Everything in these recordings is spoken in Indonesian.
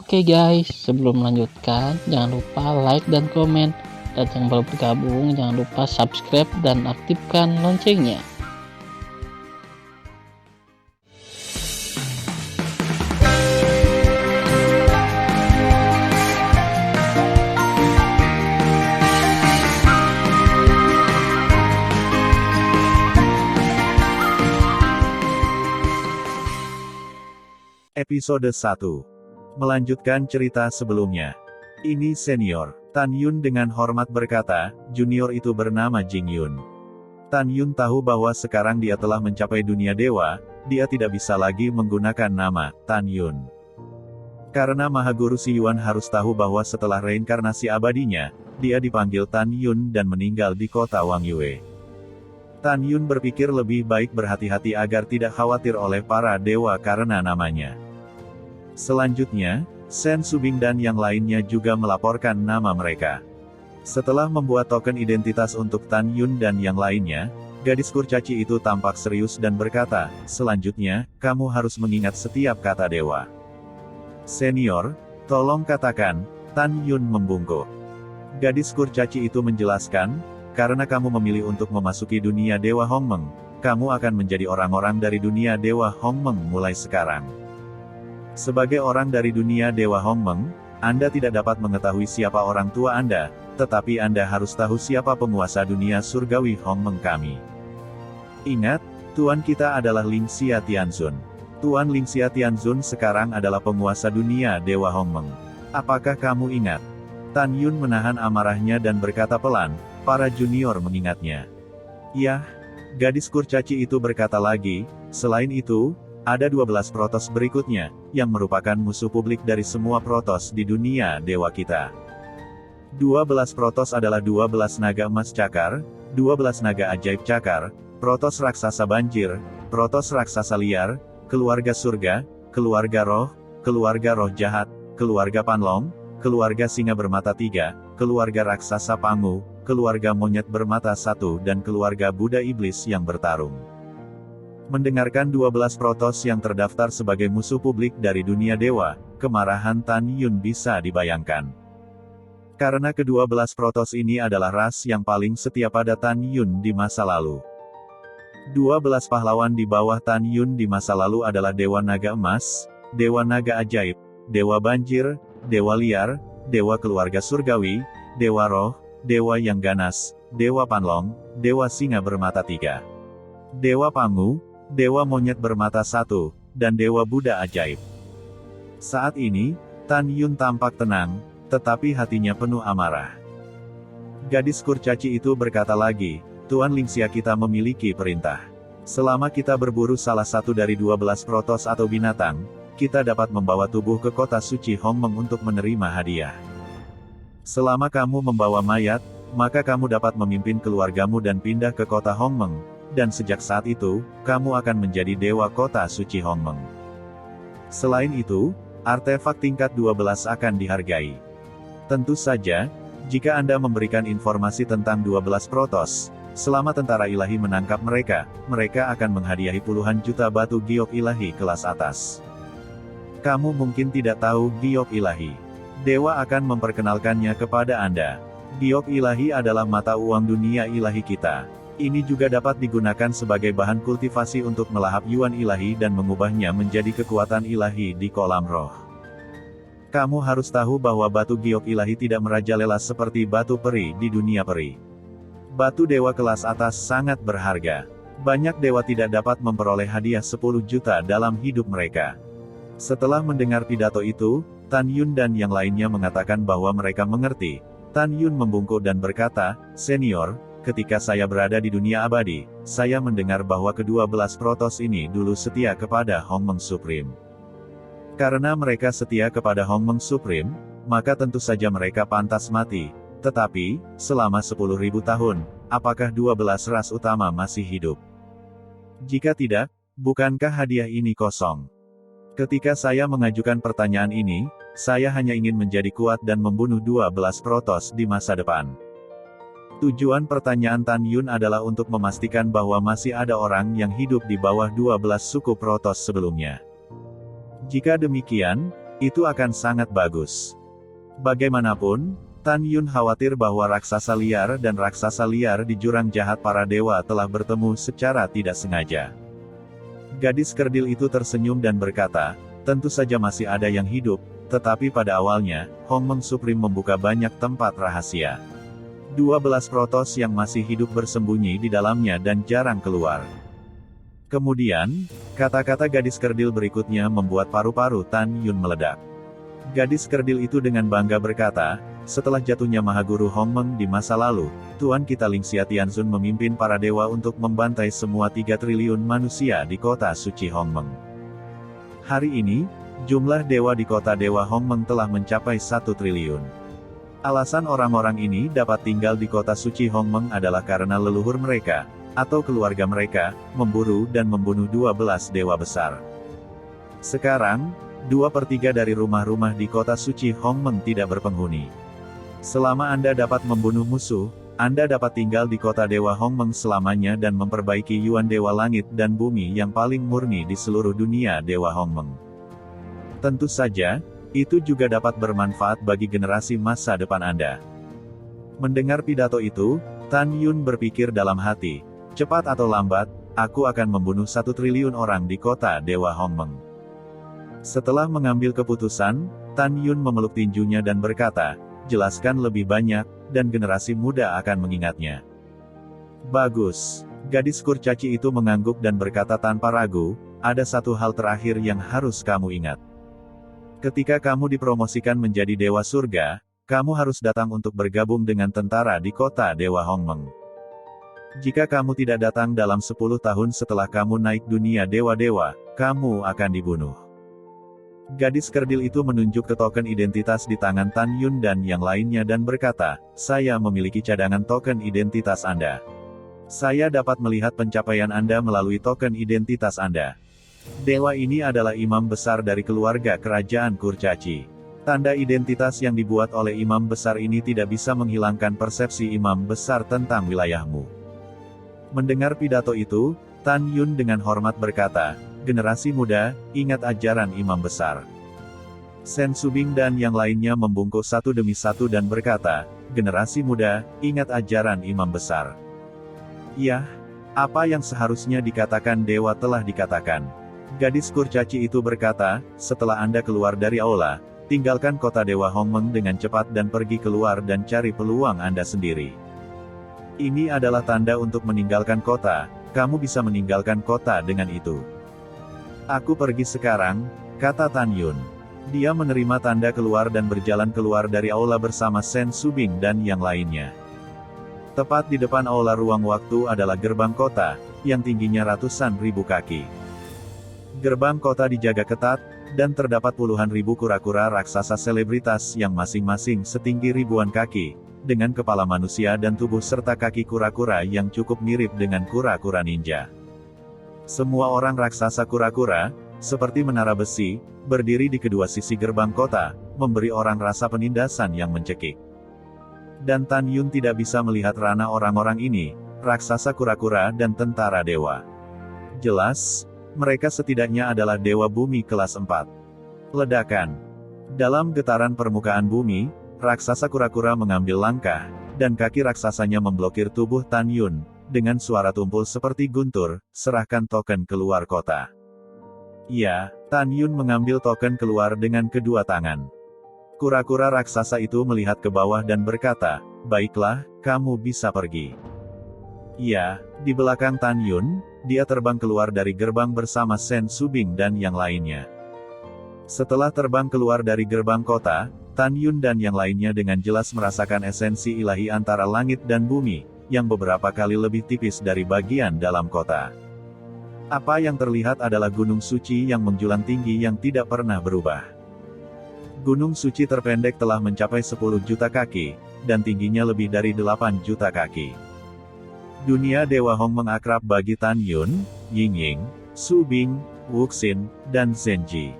Oke guys, sebelum melanjutkan, jangan lupa like dan komen. Dan yang baru bergabung, jangan lupa subscribe dan aktifkan loncengnya. Episode 1. Melanjutkan cerita sebelumnya. Ini senior. Tan Yun dengan hormat berkata, junior itu bernama Jing Yun. Tan Yun tahu bahwa sekarang dia telah mencapai dunia dewa, dia tidak bisa lagi menggunakan nama Tan Yun. Karena Mahaguru Si Yuan harus tahu bahwa setelah reinkarnasi abadinya, dia dipanggil Tan Yun dan meninggal di kota Wang Yue. Tan Yun berpikir lebih baik berhati-hati agar tidak khawatir oleh para dewa karena namanya. Selanjutnya, Shen Subing dan yang lainnya juga melaporkan nama mereka. Setelah membuat token identitas untuk Tan Yun dan yang lainnya, gadis kurcaci itu tampak serius dan berkata, selanjutnya, kamu harus mengingat setiap kata dewa. Senior, tolong katakan, Tan Yun membungkuk. Gadis kurcaci itu menjelaskan, karena kamu memilih untuk memasuki dunia Dewa Hongmeng, kamu akan menjadi orang-orang dari dunia Dewa Hongmeng mulai sekarang. Sebagai orang dari dunia Dewa Hongmeng, Anda tidak dapat mengetahui siapa orang tua Anda, tetapi Anda harus tahu siapa penguasa dunia surgawi Hongmeng kami. Ingat, Tuan kita adalah Ling Xia Tianzun. Tuan Ling Xia Tianzun sekarang adalah penguasa dunia Dewa Hongmeng. Apakah kamu ingat? Tan Yun menahan amarahnya dan berkata pelan, para junior mengingatnya. Yah, gadis kurcaci itu berkata lagi, selain itu, ada 12 protos berikutnya, yang merupakan musuh publik dari semua protos di dunia dewa kita. 12 protos adalah 12 naga emas cakar, 12 naga ajaib cakar, protos raksasa banjir, protos raksasa liar, keluarga surga, keluarga roh jahat, keluarga panlong, keluarga singa bermata 3, keluarga raksasa pangu, keluarga monyet bermata 1 dan keluarga Buddha iblis yang bertarung. Mendengarkan 12 protos yang terdaftar sebagai musuh publik dari dunia dewa, kemarahan Tan Yun bisa dibayangkan. Karena ke-12 protos ini adalah ras yang paling setia pada Tan Yun di masa lalu. 12 pahlawan di bawah Tan Yun di masa lalu adalah Dewa Naga Emas, Dewa Naga Ajaib, Dewa Banjir, Dewa Liar, Dewa Keluarga Surgawi, Dewa Roh, Dewa yang ganas, Dewa Panlong, Dewa Singa bermata 3, Dewa Pangu, Dewa Monyet bermata 1, dan Dewa Buddha Ajaib. Saat ini, Tan Yun tampak tenang, tetapi hatinya penuh amarah. Gadis kurcaci itu berkata lagi, Tuan Ling Xia kita memiliki perintah. Selama kita berburu salah satu dari 12 protos atau binatang, kita dapat membawa tubuh ke kota suci Hongmeng untuk menerima hadiah. Selama kamu membawa mayat, maka kamu dapat memimpin keluargamu dan pindah ke kota Hongmeng, dan sejak saat itu, kamu akan menjadi dewa kota suci Hongmeng. Selain itu, artefak tingkat 12 akan dihargai. Tentu saja, jika Anda memberikan informasi tentang 12 protos, selama tentara ilahi menangkap mereka, mereka akan menghadiahi puluhan juta batu giok ilahi kelas atas. Kamu mungkin tidak tahu giok ilahi. Dewa akan memperkenalkannya kepada Anda. Giok ilahi adalah mata uang dunia ilahi kita. Ini juga dapat digunakan sebagai bahan kultivasi untuk melahap yuan ilahi dan mengubahnya menjadi kekuatan ilahi di kolam roh. Kamu harus tahu bahwa batu giok ilahi tidak merajalela seperti batu peri di dunia peri. Batu dewa kelas atas sangat berharga. Banyak dewa tidak dapat memperoleh hadiah 10 juta dalam hidup mereka. Setelah mendengar pidato itu, Tan Yun dan yang lainnya mengatakan bahwa mereka mengerti. Tan Yun membungkuk dan berkata, senior, ketika saya berada di dunia abadi, saya mendengar bahwa ke-12 protos ini dulu setia kepada Hongmeng Supreme. Karena mereka setia kepada Hongmeng Supreme, maka tentu saja mereka pantas mati. Tetapi, selama 10.000 tahun, apakah 12 ras utama masih hidup? Jika tidak, bukankah hadiah ini kosong? Ketika saya mengajukan pertanyaan ini, saya hanya ingin menjadi kuat dan membunuh 12 protos di masa depan. Tujuan pertanyaan Tan Yun adalah untuk memastikan bahwa masih ada orang yang hidup di bawah 12 suku protos sebelumnya. Jika demikian, itu akan sangat bagus. Bagaimanapun, Tan Yun khawatir bahwa raksasa liar dan raksasa liar di jurang jahat para dewa telah bertemu secara tidak sengaja. Gadis kerdil itu tersenyum dan berkata, tentu saja masih ada yang hidup, tetapi pada awalnya, Hongmeng Supreme membuka banyak tempat rahasia. 12 protos yang masih hidup bersembunyi di dalamnya dan jarang keluar. Kemudian, kata-kata gadis kerdil berikutnya membuat paru-paru Tan Yun meledak. Gadis kerdil itu dengan bangga berkata, setelah jatuhnya Mahaguru Hongmeng di masa lalu, Tuan kita Ling Xia Tianzun memimpin para dewa untuk membantai semua 3 triliun manusia di kota suci Hongmeng. Hari ini, jumlah dewa di kota dewa Hongmeng telah mencapai 1 triliun. Alasan orang-orang ini dapat tinggal di kota suci Hongmeng adalah karena leluhur mereka, atau keluarga mereka, memburu dan membunuh 12 dewa besar. Sekarang, 2/3 dari rumah-rumah di kota suci Hongmeng tidak berpenghuni. Selama Anda dapat membunuh musuh, Anda dapat tinggal di kota Dewa Hongmeng selamanya dan memperbaiki Yuan Dewa Langit dan Bumi yang paling murni di seluruh dunia Dewa Hongmeng. Tentu saja, itu juga dapat bermanfaat bagi generasi masa depan Anda. Mendengar pidato itu, Tan Yun berpikir dalam hati, cepat atau lambat, aku akan membunuh 1 triliun orang di kota Dewa Hongmeng. Setelah mengambil keputusan, Tan Yun memeluk tinjunya dan berkata, jelaskan lebih banyak, dan generasi muda akan mengingatnya. Bagus. Gadis kurcaci itu mengangguk dan berkata tanpa ragu, ada satu hal terakhir yang harus kamu ingat. Ketika kamu dipromosikan menjadi Dewa Surga, kamu harus datang untuk bergabung dengan tentara di kota Dewa Hongmeng. Jika kamu tidak datang dalam 10 tahun setelah kamu naik dunia dewa-dewa, kamu akan dibunuh. Gadis kerdil itu menunjuk ke token identitas di tangan Tan Yun dan yang lainnya dan berkata, saya memiliki cadangan token identitas Anda. Saya dapat melihat pencapaian Anda melalui token identitas Anda. Dewa ini adalah imam besar dari keluarga kerajaan Kurcaci. Tanda identitas yang dibuat oleh imam besar ini tidak bisa menghilangkan persepsi imam besar tentang wilayahmu. Mendengar pidato itu, Tan Yun dengan hormat berkata, generasi muda, ingat ajaran imam besar. Sen Subing dan yang lainnya membungkuk satu demi satu dan berkata, generasi muda, ingat ajaran imam besar. Yah, apa yang seharusnya dikatakan dewa telah dikatakan. Gadis kurcaci itu berkata, setelah Anda keluar dari aula, tinggalkan kota Dewa Hongmeng dengan cepat dan pergi keluar dan cari peluang Anda sendiri. Ini adalah tanda untuk meninggalkan kota, kamu bisa meninggalkan kota dengan itu. Aku pergi sekarang, kata Tan Yun. Dia menerima tanda keluar dan berjalan keluar dari aula bersama Sen Subing dan yang lainnya. Tepat di depan aula ruang waktu adalah gerbang kota, yang tingginya ratusan ribu kaki. Gerbang kota dijaga ketat, dan terdapat puluhan ribu kura-kura raksasa selebritas yang masing-masing setinggi ribuan kaki, dengan kepala manusia dan tubuh serta kaki kura-kura yang cukup mirip dengan kura-kura ninja. Semua orang raksasa kura-kura, seperti menara besi, berdiri di kedua sisi gerbang kota, memberi orang rasa penindasan yang mencekik. Dan Tan Yun tidak bisa melihat ranah orang-orang ini, raksasa kura-kura dan tentara dewa. Jelas, mereka setidaknya adalah dewa bumi kelas 4. Ledakan. Dalam getaran permukaan bumi, raksasa kura-kura mengambil langkah, dan kaki raksasanya memblokir tubuh Tan Yun. Dengan suara tumpul seperti guntur, serahkan token keluar kota. Ya, Tan Yun mengambil token keluar dengan kedua tangan. Kura-kura raksasa itu melihat ke bawah dan berkata, baiklah, kamu bisa pergi. Ya, di belakang Tan Yun, dia terbang keluar dari gerbang bersama Sen Subing dan yang lainnya. Setelah terbang keluar dari gerbang kota, Tan Yun dan yang lainnya dengan jelas merasakan esensi ilahi antara langit dan bumi, yang beberapa kali lebih tipis dari bagian dalam kota. Apa yang terlihat adalah gunung suci yang menjulang tinggi yang tidak pernah berubah. Gunung suci terpendek telah mencapai 10 juta kaki, dan tingginya lebih dari 8 juta kaki. Dunia Dewa Hongmeng akrab bagi Tan Yun, Yingying, Subing, Wuxin, dan Zenji.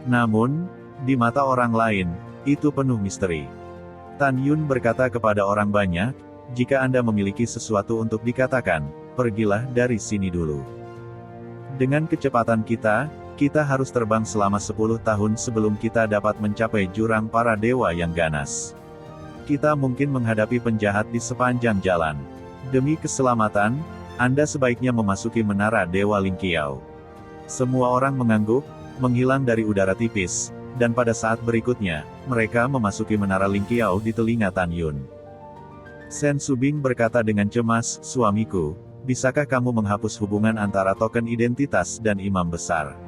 Namun, di mata orang lain, itu penuh misteri. Tan Yun berkata kepada orang banyak, jika Anda memiliki sesuatu untuk dikatakan, pergilah dari sini dulu. Dengan kecepatan kita, Kita harus terbang selama 10 tahun sebelum kita dapat mencapai jurang para dewa yang ganas. Kita mungkin menghadapi penjahat di sepanjang jalan. Demi keselamatan, Anda sebaiknya memasuki menara Dewa Lingqiao. Semua orang mengangguk, menghilang dari udara tipis, dan pada saat berikutnya, mereka memasuki menara Lingqiao di telinga Tan Yun. Sen Subing berkata dengan cemas, "Suamiku, bisakah kamu menghapus hubungan antara token identitas dan imam besar?"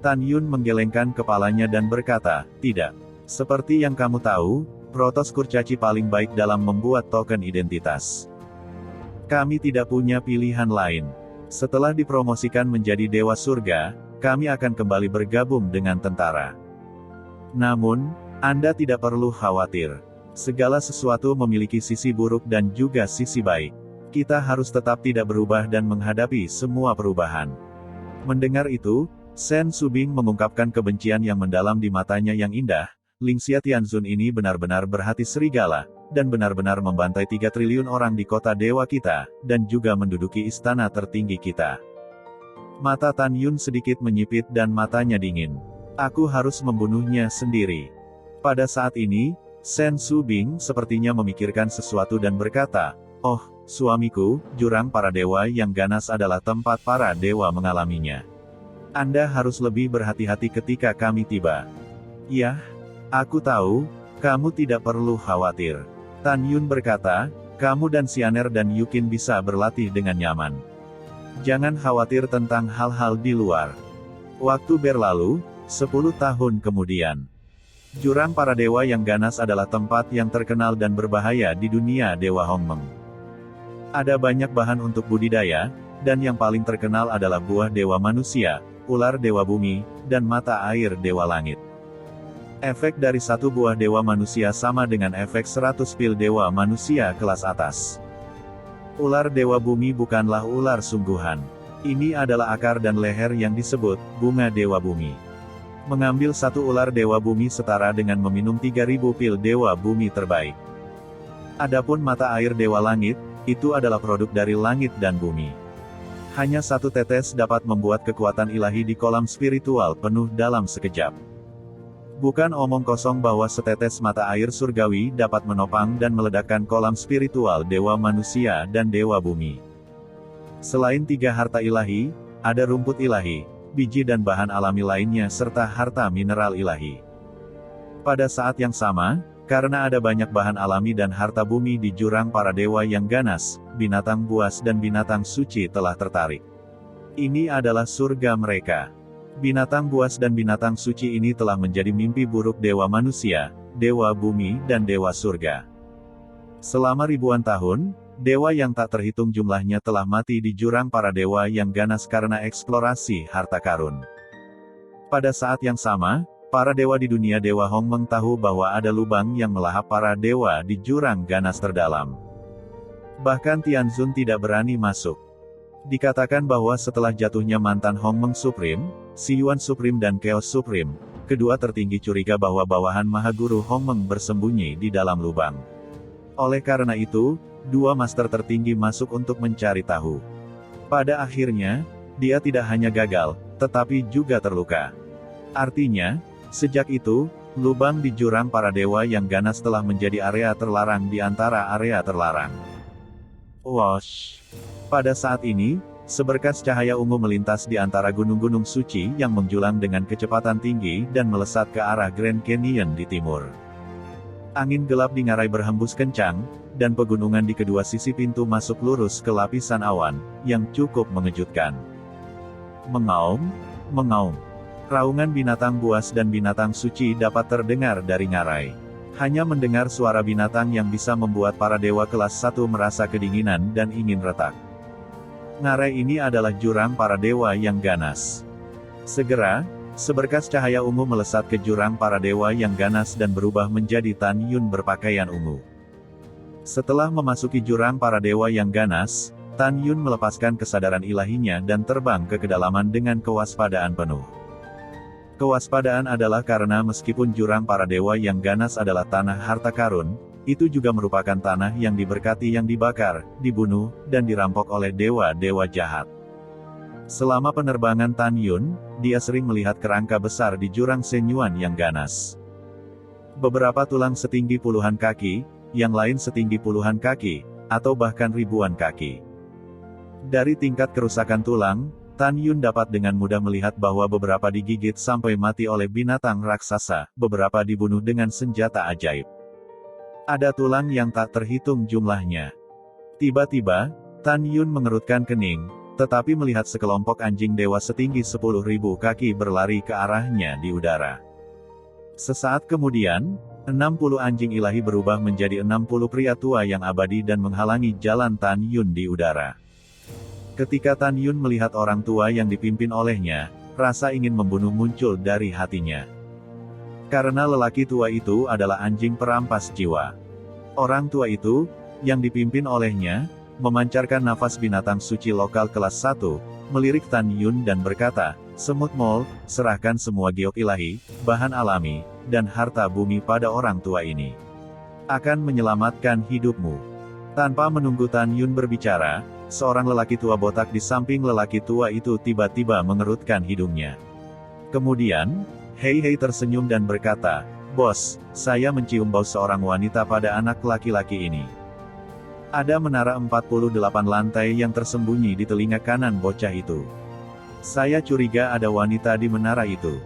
Tan Yun menggelengkan kepalanya dan berkata, "Tidak. Seperti yang kamu tahu, Protos Kurcaci paling baik dalam membuat token identitas. Kami tidak punya pilihan lain. Setelah dipromosikan menjadi Dewa Surga, kami akan kembali bergabung dengan tentara. Namun, Anda tidak perlu khawatir. Segala sesuatu memiliki sisi buruk dan juga sisi baik. Kita harus tetap tidak berubah dan menghadapi semua perubahan." Mendengar itu, Sen Subing mengungkapkan kebencian yang mendalam di matanya yang indah. Lingxia Tianzun ini benar-benar berhati serigala, dan benar-benar membantai 3 triliun orang di kota dewa kita, dan juga menduduki istana tertinggi kita. Mata Tan Yun sedikit menyipit dan matanya dingin. "Aku harus membunuhnya sendiri." Pada saat ini, Sen Subing sepertinya memikirkan sesuatu dan berkata, "Oh, suamiku, jurang para dewa yang ganas adalah tempat para dewa mengalaminya. Anda harus lebih berhati-hati ketika kami tiba." "Yah, aku tahu, kamu tidak perlu khawatir." Tan Yun berkata, "Kamu dan Xianer dan Yukin bisa berlatih dengan nyaman. Jangan khawatir tentang hal-hal di luar." Waktu berlalu, 10 tahun kemudian. Jurang para dewa yang ganas adalah tempat yang terkenal dan berbahaya di dunia Dewa Hongmeng. Ada banyak bahan untuk budidaya, dan yang paling terkenal adalah buah dewa manusia, ular dewa bumi, dan mata air dewa langit. Efek dari satu buah dewa manusia sama dengan efek 100 pil dewa manusia kelas atas. Ular dewa bumi bukanlah ular sungguhan. Ini adalah akar dan leher yang disebut bunga dewa bumi. Mengambil satu ular dewa bumi setara dengan meminum 3000 pil dewa bumi terbaik. Adapun mata air dewa langit, itu adalah produk dari langit dan bumi. Hanya satu tetes dapat membuat kekuatan ilahi di kolam spiritual penuh dalam sekejap. Bukan omong kosong bahwa setetes mata air surgawi dapat menopang dan meledakkan kolam spiritual dewa manusia dan dewa bumi. Selain 3 harta ilahi, ada rumput ilahi, biji dan bahan alami lainnya serta harta mineral ilahi. Pada saat yang sama, karena ada banyak bahan alami dan harta bumi di jurang para dewa yang ganas, binatang buas dan binatang suci telah tertarik. Ini adalah surga mereka. Binatang buas dan binatang suci ini telah menjadi mimpi buruk dewa manusia, dewa bumi dan dewa surga. Selama ribuan tahun, dewa yang tak terhitung jumlahnya telah mati di jurang para dewa yang ganas karena eksplorasi harta karun. Pada saat yang sama, para dewa di dunia Dewa Hongmeng tahu bahwa ada lubang yang melahap para dewa di jurang ganas terdalam. Bahkan Tianzun tidak berani masuk. Dikatakan bahwa setelah jatuhnya mantan Hongmeng Supreme, Si Yuan Supreme dan Chaos Supreme, kedua tertinggi curiga bahwa bawahan Mahaguru Hongmeng bersembunyi di dalam lubang. Oleh karena itu, 2 master tertinggi masuk untuk mencari tahu. Pada akhirnya, dia tidak hanya gagal, tetapi juga terluka. Artinya, sejak itu, lubang di jurang para dewa yang ganas telah menjadi area terlarang di antara area terlarang. Wosh! Pada saat ini, seberkas cahaya ungu melintas di antara gunung-gunung suci yang menjulang dengan kecepatan tinggi dan melesat ke arah Grand Canyon di timur. Angin gelap di ngarai berhembus kencang, dan pegunungan di kedua sisi pintu masuk lurus ke lapisan awan, yang cukup mengejutkan. Mengaum, mengaum. Raungan binatang buas dan binatang suci dapat terdengar dari ngarai. Hanya mendengar suara binatang yang bisa membuat para dewa kelas 1 merasa kedinginan dan ingin retak. Ngarai ini adalah jurang para dewa yang ganas. Segera, seberkas cahaya ungu melesat ke jurang para dewa yang ganas dan berubah menjadi Tan Yun berpakaian ungu. Setelah memasuki jurang para dewa yang ganas, Tan Yun melepaskan kesadaran ilahinya dan terbang ke kedalaman dengan kewaspadaan penuh. Kewaspadaan adalah karena meskipun jurang para dewa yang ganas adalah tanah harta karun, itu juga merupakan tanah yang diberkati yang dibakar, dibunuh, dan dirampok oleh dewa-dewa jahat. Selama penerbangan Tan Yun, dia sering melihat kerangka besar di jurang Shenyuan yang ganas. Beberapa tulang setinggi puluhan kaki, yang lain setinggi puluhan kaki, atau bahkan ribuan kaki. Dari tingkat kerusakan tulang, Tan Yun dapat dengan mudah melihat bahwa beberapa digigit sampai mati oleh binatang raksasa, beberapa dibunuh dengan senjata ajaib. Ada tulang yang tak terhitung jumlahnya. Tiba-tiba, Tan Yun mengerutkan kening, tetapi melihat sekelompok anjing dewa setinggi 10.000 kaki berlari ke arahnya di udara. Sesaat kemudian, 60 anjing ilahi berubah menjadi 60 pria tua yang abadi dan menghalangi jalan Tan Yun di udara. Ketika Tan Yun melihat orang tua yang dipimpin olehnya, rasa ingin membunuh muncul dari hatinya. Karena lelaki tua itu adalah anjing perampas jiwa. Orang tua itu, yang dipimpin olehnya, memancarkan nafas binatang suci lokal kelas 1, melirik Tan Yun dan berkata, "Semut Mol, serahkan semua giok ilahi, bahan alami, dan harta bumi pada orang tua ini. Akan menyelamatkan hidupmu." Tanpa menunggu Tan Yun berbicara, seorang lelaki tua botak di samping lelaki tua itu tiba-tiba mengerutkan hidungnya. Kemudian, Hei Hei tersenyum dan berkata, "Bos, saya mencium bau seorang wanita pada anak laki-laki ini." Ada menara 48 lantai yang tersembunyi di telinga kanan bocah itu. Saya curiga ada wanita di menara itu.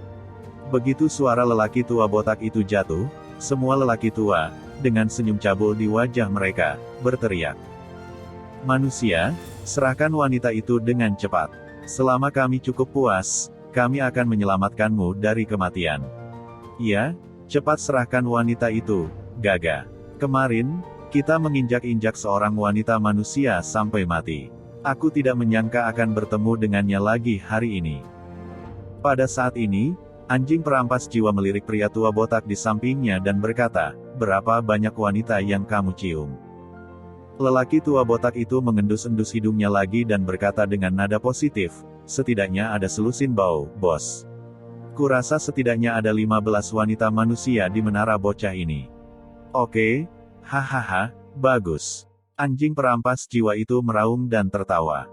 Begitu suara lelaki tua botak itu jatuh, semua lelaki tua, dengan senyum cabul di wajah mereka, berteriak, "Manusia, serahkan wanita itu dengan cepat. Selama kami cukup puas, kami akan menyelamatkanmu dari kematian." "Ya, cepat serahkan wanita itu, Gaga. Kemarin, kita menginjak-injak seorang wanita manusia sampai mati. Aku tidak menyangka akan bertemu dengannya lagi hari ini." Pada saat ini, anjing perampas jiwa melirik pria tua botak di sampingnya dan berkata, "Berapa banyak wanita yang kamu cium?" Lelaki tua botak itu mengendus-endus hidungnya lagi dan berkata dengan nada positif, "Setidaknya ada selusin bau, bos. Kurasa setidaknya ada 15 wanita manusia di menara bocah ini." "Oke. Hahaha, bagus." Anjing perampas jiwa itu meraung dan tertawa.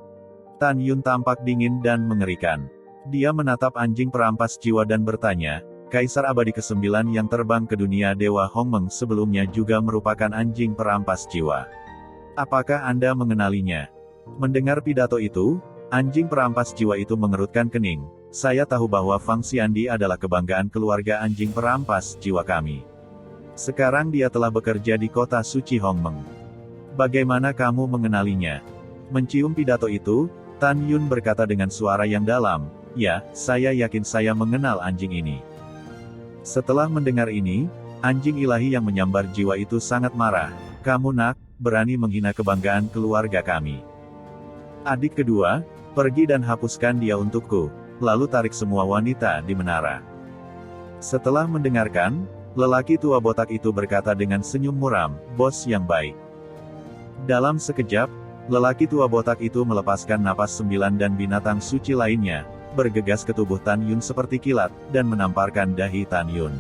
Tan Yun tampak dingin dan mengerikan. Dia menatap anjing perampas jiwa dan bertanya, "Kaisar abadi ke-9 yang terbang ke dunia Dewa Hongmeng sebelumnya juga merupakan anjing perampas jiwa. Apakah Anda mengenalinya?" Mendengar pidato itu, anjing perampas jiwa itu mengerutkan kening. "Saya tahu bahwa Fang Xiandi adalah kebanggaan keluarga anjing perampas jiwa kami. Sekarang dia telah bekerja di kota suci Hongmeng. Bagaimana kamu mengenalinya?" Mencium pidato itu, Tan Yun berkata dengan suara yang dalam, "Ya, saya yakin saya mengenal anjing ini." Setelah mendengar ini, anjing ilahi yang menyambar jiwa itu sangat marah. "Kamu nak, berani menghina kebanggaan keluarga kami. Adik kedua, pergi dan hapuskan dia untukku, lalu tarik semua wanita di menara." Setelah mendengarkan, lelaki tua botak itu berkata dengan senyum muram, "Bos yang baik." Dalam sekejap, lelaki tua botak itu melepaskan napas 9 dan binatang suci lainnya, bergegas ke tubuh Tan Yun seperti kilat, dan menamparkan dahi Tan Yun.